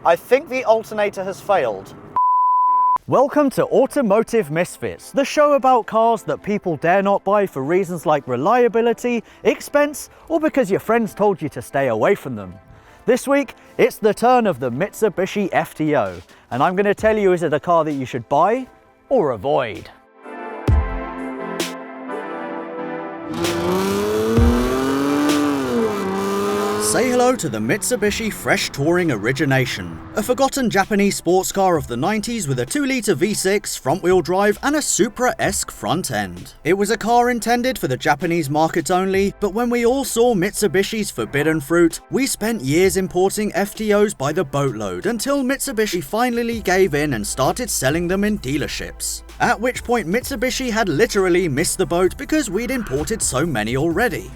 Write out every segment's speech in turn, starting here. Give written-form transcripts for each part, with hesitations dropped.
I think the alternator has failed. Welcome to Automotive Misfits, the show about cars that people dare not buy for reasons like reliability, expense, or because your friends told you to stay away from them. This week, it's the turn of the Mitsubishi FTO, and I'm going to tell you, is it a car that you should buy or avoid? Say hello to the Mitsubishi Fresh Touring Origination, a forgotten Japanese sports car of the 90s with a 2-litre V6, front-wheel drive and a Supra-esque front end. It was a car intended for the Japanese market only, but when we all saw Mitsubishi's forbidden fruit, we spent years importing FTOs by the boatload until Mitsubishi finally gave in and started selling them in dealerships. At which point Mitsubishi had literally missed the boat because we'd imported so many already.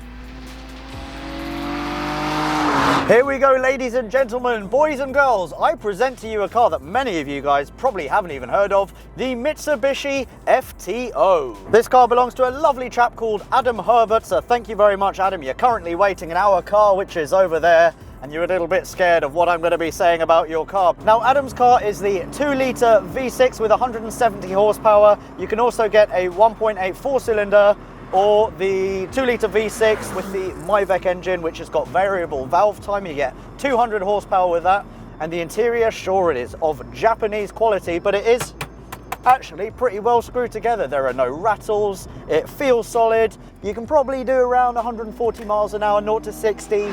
Here we go, ladies and gentlemen, boys and girls. I present to you a car that many of you guys probably haven't even heard of, the Mitsubishi FTO. This car belongs to a lovely chap called Adam Herbert, so thank you very much, Adam. You're currently waiting in our car, which is over there, and you're a little bit scared of what I'm going to be saying about your car. Now, Adam's car is the 2-litre V6 with 170 horsepower. You can also get a 1.8 4-cylinder or the 2-litre V6 with the Myvec engine, which has got variable valve time. You get 200 horsepower with that, and the interior, sure, it is of Japanese quality, but it is actually pretty well screwed together. There are no rattles, it feels solid. You can probably do around 140 miles an hour, 0 to 60,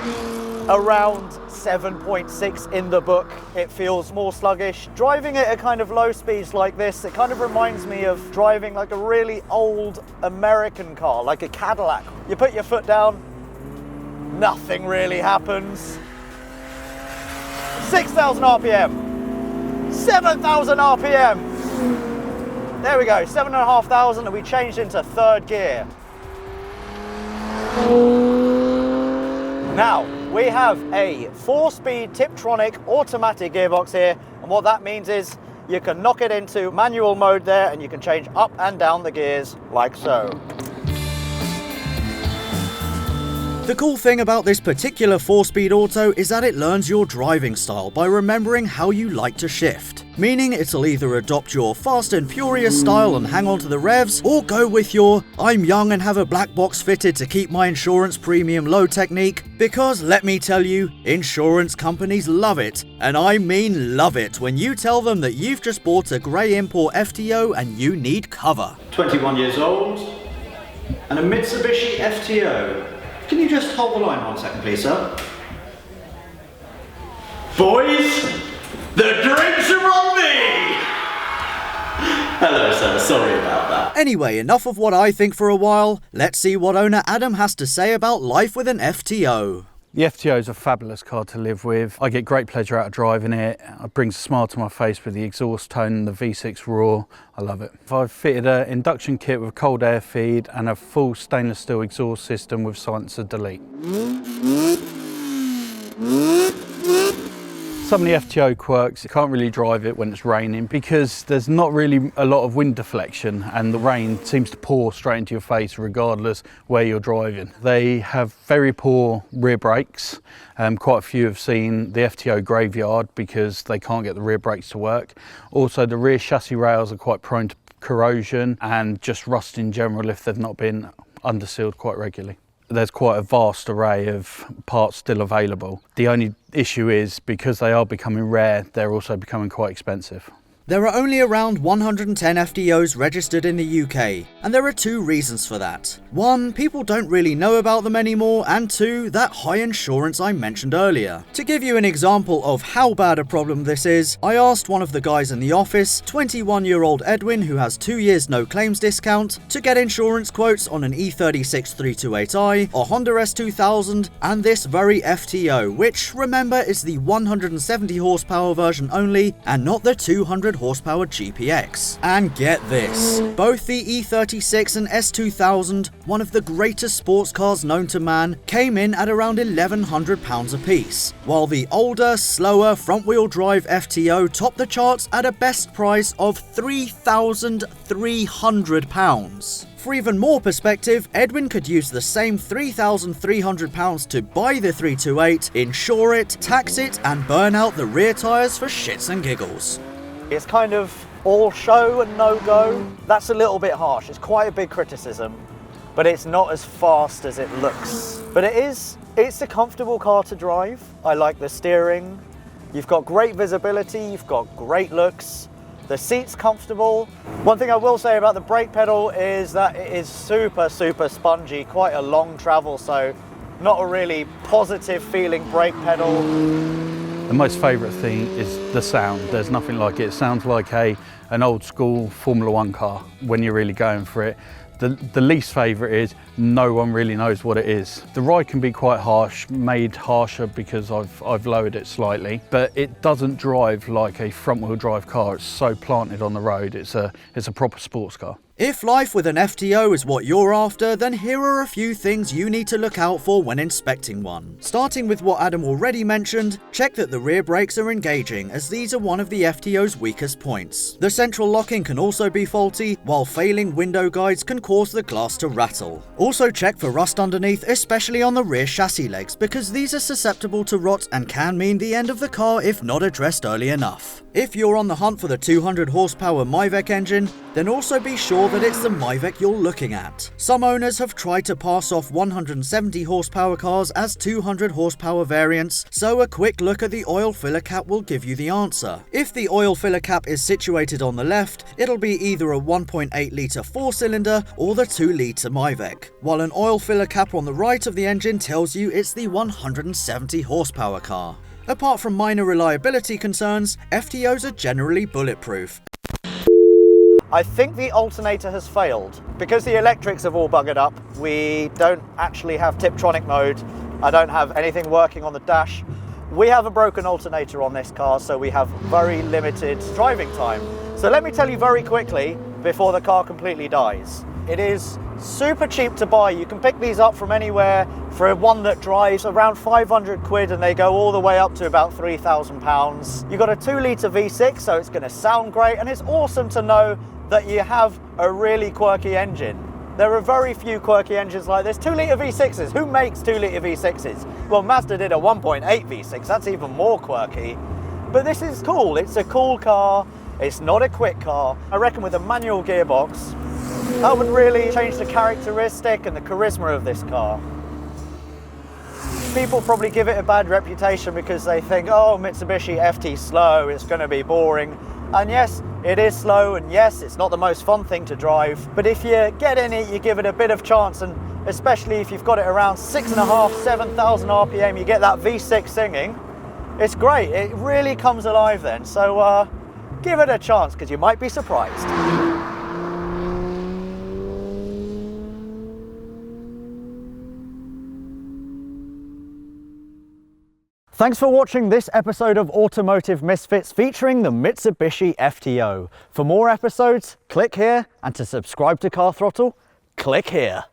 around 7.6 in the book. It feels more sluggish. Driving it at kind of low speeds like this, it kind of reminds me of driving like a really old American car, like a Cadillac. You put your foot down, nothing really happens. 6,000 RPM, 7,000 RPM. There we go, 7,500, and we changed into third gear. Now, we have a 4-speed Tiptronic automatic gearbox here, and what that means is you can knock it into manual mode there, and you can change up and down the gears like so. The cool thing about this particular 4-speed auto is that it learns your driving style by remembering how you like to shift. Meaning it'll either adopt your fast and furious style and hang on to the revs, or go with your I'm young and have a black box fitted to keep my insurance premium low technique, because let me tell you, insurance companies love it, and I mean love it, when you tell them that you've just bought a grey import FTO and you need cover. 21 years old, and a Mitsubishi FTO. Can you just hold the line 1 second, please, sir? Boys, the drinks are on me! Hello, sir, sorry about that. Anyway, enough of what I think for a while. Let's see what owner Adam has to say about life with an FTO. The FTO is a fabulous car to live with. I get great pleasure out of driving it. It brings a smile to my face with the exhaust tone and the V6 roar. I love it. I've fitted an induction kit with cold air feed and a full stainless steel exhaust system with silencer delete. Some of the FTO quirks, you can't really drive it when it's raining because there's not really a lot of wind deflection and the rain seems to pour straight into your face regardless where you're driving. They have very poor rear brakes. Quite a few have seen the FTO graveyard because they can't get the rear brakes to work. Also, the rear chassis rails are quite prone to corrosion and just rust in general if they've not been undersealed quite regularly. There's quite a vast array of parts still available. The only issue is because they are becoming rare, they're also becoming quite expensive. There are only around 110 FTOs registered in the UK, and there are 2 reasons for that. 1, people don't really know about them anymore, and 2, that high insurance I mentioned earlier. To give you an example of how bad a problem this is, I asked one of the guys in the office, 21-year-old Edwin, who has 2 years no claims discount, to get insurance quotes on an E36 328i, a Honda S2000, and this very FTO, which, remember, is the 170 horsepower version only, and not the 200 horsepower GPX. And get this, both the E36 and S2000, one of the greatest sports cars known to man, came in at around £1,100 a piece, while the older, slower front-wheel drive FTO topped the charts at a best price of £3,300. for even more perspective, Edwin could use the same £3,300 to buy the 328, insure it, tax it, and burn out the rear tyres for shits and giggles. It's kind of all show and no go. That's a little bit harsh. It's quite a big criticism, but it's not as fast as it looks. But it's a comfortable car to drive. I like the steering. You've got great visibility, you've got great looks. The seat's comfortable. One thing I will say about the brake pedal is that it is super, super spongy, quite a long travel, so not a really positive feeling brake pedal. The most favourite thing is the sound. There's nothing like it. It sounds like an old school Formula One car when you're really going for it. The least favourite is no one really knows what it is. The ride can be quite harsh, made harsher because I've lowered it slightly, but it doesn't drive like a front-wheel drive car. It's so planted on the road. It's a proper sports car. If life with an FTO is what you're after, then here are a few things you need to look out for when inspecting one. Starting with what Adam already mentioned, check that the rear brakes are engaging, as these are one of the FTO's weakest points. The central locking can also be faulty, while failing window guides can cause the glass to rattle. Also check for rust underneath, especially on the rear chassis legs, because these are susceptible to rot and can mean the end of the car if not addressed early enough. If you're on the hunt for the 200 horsepower Myvec engine, then also be sure that it's the Myvec you're looking at. Some owners have tried to pass off 170 horsepower cars as 200 horsepower variants, so a quick look at the oil filler cap will give you the answer. If the oil filler cap is situated on the left, it'll be either a 1.8 litre 4-cylinder or the 2 litre Myvec, while an oil filler cap on the right of the engine tells you it's the 170 horsepower car. Apart from minor reliability concerns, FTOs are generally bulletproof. I think the alternator has failed. Because the electrics have all buggered up, we don't actually have Tiptronic mode. I don't have anything working on the dash. We have a broken alternator on this car, so we have very limited driving time. So let me tell you very quickly before the car completely dies. It is super cheap to buy. You can pick these up from anywhere for one that drives around 500 quid, and they go all the way up to about £3,000. You've got a 2 litre V6, so it's going to sound great, and it's awesome to know that you have a really quirky engine. There are very few quirky engines like this. 2 litre V6s, who makes 2 litre V6s? Well, Mazda did a 1.8 V6, that's even more quirky. But this is cool, it's a cool car, it's not a quick car. I reckon with a manual gearbox, that would really change the characteristic and the charisma of this car. People probably give it a bad reputation because they think, oh, Mitsubishi FT slow, it's going to be boring. And yes, it is slow, and yes, it's not the most fun thing to drive. But if you get in it, you give it a bit of chance, and especially if you've got it around 6.5, 7,000 RPM, you get that V6 singing. It's great, it really comes alive then. So give it a chance, because you might be surprised. Thanks for watching this episode of Automotive Misfits featuring the Mitsubishi FTO. For more episodes, click here, and to subscribe to Car Throttle, click here.